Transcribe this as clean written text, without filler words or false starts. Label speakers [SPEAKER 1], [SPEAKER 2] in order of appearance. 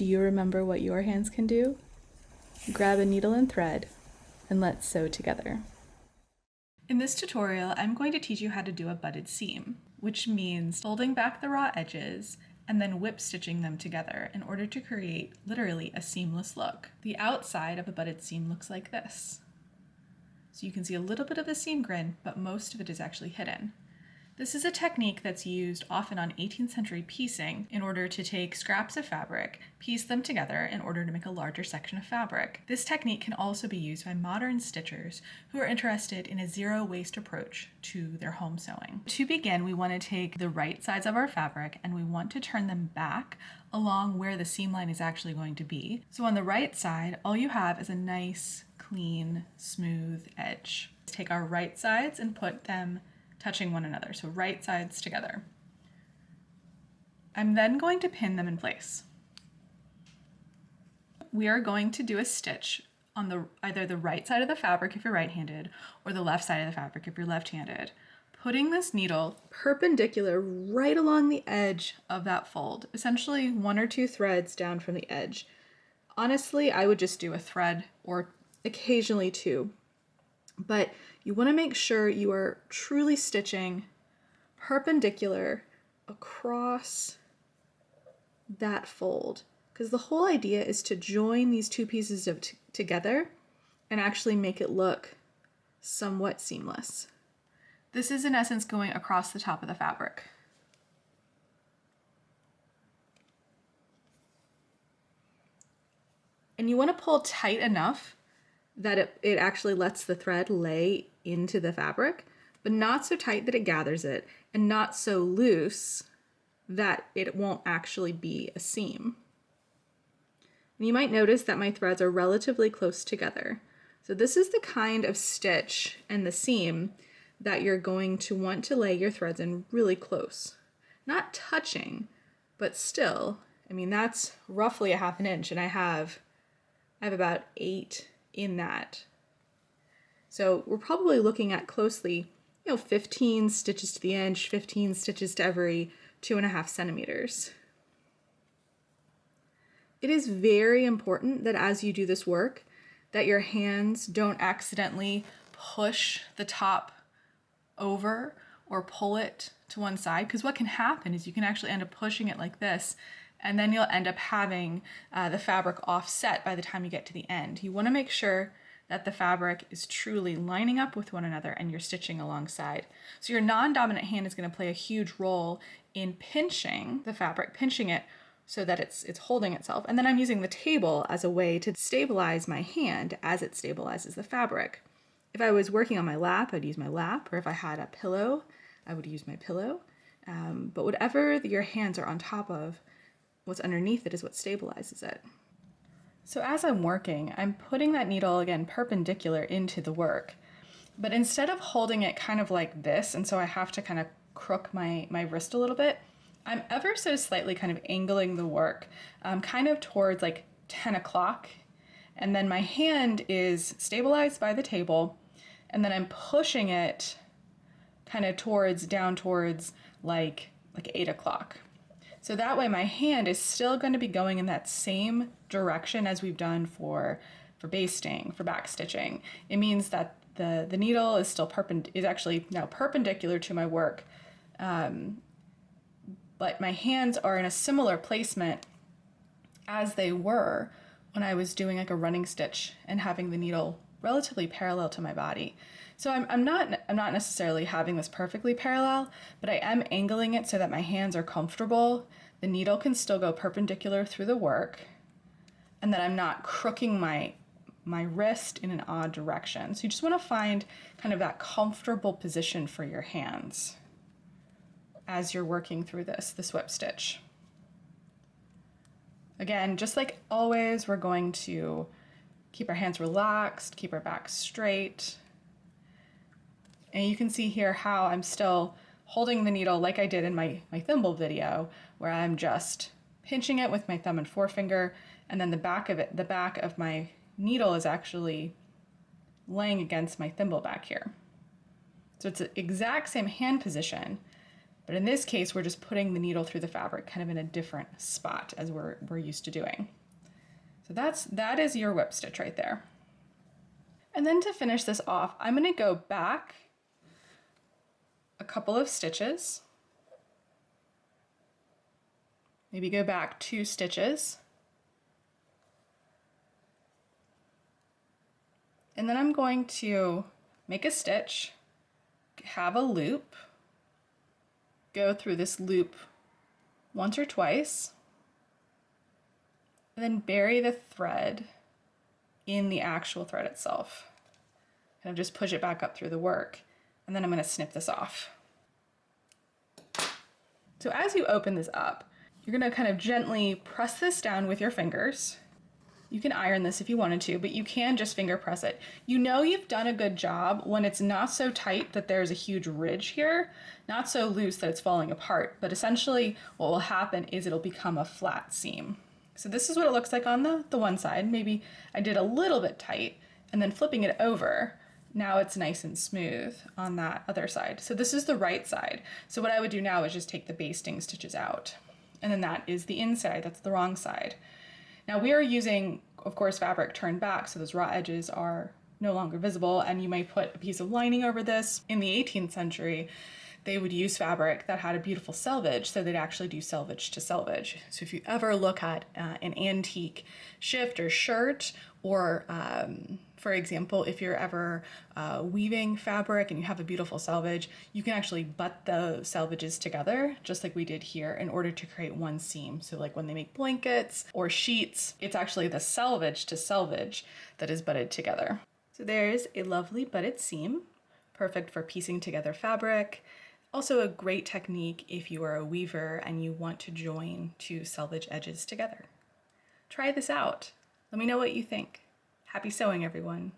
[SPEAKER 1] Do you remember what your hands can do? Grab a needle and thread, and let's sew together. In this tutorial, I'm going to teach you how to do a butted seam, which means folding back the raw edges and then whip stitching them together in order to create literally a seamless look. The outside of a butted seam looks like this. So you can see a little bit of the seam grin, but most of it is actually hidden. This is a technique that's used often on 18th century piecing in order to take scraps of fabric, piece them together in order to make a larger section of fabric. This technique can also be used by modern stitchers who are interested in a zero waste approach to their home sewing. To begin, we want to take the right sides of our fabric and we want to turn them back along where the seam line is actually going to be. So on the right side, all you have is a nice, clean, smooth edge. Let's take our right sides and put them touching one another, so right sides together. I'm then going to pin them in place. We are going to do a stitch on either the right side of the fabric if you're right-handed or the left side of the fabric if you're left-handed, putting this needle perpendicular right along the edge of that fold, essentially 1 or 2 threads down from the edge. Honestly, I would just do a thread or occasionally 2. But you want to make sure you are truly stitching perpendicular across that fold, because the whole idea is to join these 2 pieces together and actually make it look somewhat seamless. This is in essence going across the top of the fabric. And you want to pull tight enough that it actually lets the thread lay into the fabric, but not so tight that it gathers it, and not so loose that it won't actually be a seam. And you might notice that my threads are relatively close together. So this is the kind of stitch and the seam that you're going to want to lay your threads in really close. Not touching, but still, I mean, that's roughly a 1/2 inch, and I have about 8 in that. So we're probably looking at closely, 15 stitches to the inch, 15 stitches to every 2.5 centimeters. It is very important that as you do this work, that your hands don't accidentally push the top over or pull it to one side, because what can happen is you can actually end up pushing it like this, and then you'll end up having the fabric offset by the time you get to the end. You want to make sure that the fabric is truly lining up with one another and you're stitching alongside. So your non-dominant hand is going to play a huge role in pinching the fabric, pinching it so that it's holding itself. And then I'm using the table as a way to stabilize my hand as it stabilizes the fabric. If I was working on my lap, I'd use my lap, or if I had a pillow, I would use my pillow. But whatever your hands are on top of, what's underneath it is what stabilizes it. So as I'm working, I'm putting that needle again perpendicular into the work, but instead of holding it kind of like this, and so I have to kind of crook my wrist a little bit, I'm ever so slightly kind of angling the work kind of towards like 10 o'clock, and then my hand is stabilized by the table, and then I'm pushing it kind of down towards like 8 o'clock. So that way my hand is still going to be going in that same direction as we've done for basting, for back stitching. It means that the needle is still actually now perpendicular to my work, but my hands are in a similar placement as they were when I was doing like a running stitch and having the needle relatively parallel to my body. So I'm not necessarily having this perfectly parallel, but I am angling it so that my hands are comfortable. The needle can still go perpendicular through the work, and that I'm not crooking my wrist in an odd direction. So you just want to find kind of that comfortable position for your hands as you're working through this whip stitch. Again, just like always, we're going to keep our hands relaxed, keep our back straight. And you can see here how I'm still holding the needle like I did in my thimble video, where I'm just pinching it with my thumb and forefinger, and then the back of my needle is actually laying against my thimble back here. So it's the exact same hand position, But in this case, we're just putting the needle through the fabric kind of in a different spot as we're used to doing. So that is your whip stitch right there. And then to finish this off, I'm going to go back a couple of stitches, maybe go back 2 stitches, and then I'm going to make a stitch, have a loop, go through this loop once or twice, and then bury the thread in the actual thread itself. Kind of just push it back up through the work, and then I'm going to snip this off. So as you open this up, you're going to kind of gently press this down with your fingers. You can iron this if you wanted to, but you can just finger press it. You know you've done a good job when it's not so tight that there's a huge ridge here, not so loose that it's falling apart, but essentially what will happen is it'll become a flat seam. So this is what it looks like on the one side. Maybe I did a little bit tight, and then flipping it over, now it's nice and smooth on that other side. So this is the right side. So what I would do now is just take the basting stitches out. And then that is the inside, that's the wrong side. Now we are using, of course, fabric turned back, so those raw edges are no longer visible, and you may put a piece of lining over this. In the 18th century, they would use fabric that had a beautiful selvage, so they'd actually do selvage to selvage. So if you ever look at an antique shift or shirt, or for example, if you're ever weaving fabric and you have a beautiful selvage, you can actually butt the selvedges together, just like we did here, in order to create one seam. So like when they make blankets or sheets, it's actually the selvage to selvage that is butted together. So there's a lovely butted seam, perfect for piecing together fabric. Also a great technique if you are a weaver and you want to join 2 selvage edges together. Try this out. Let me know what you think. Happy sewing, everyone.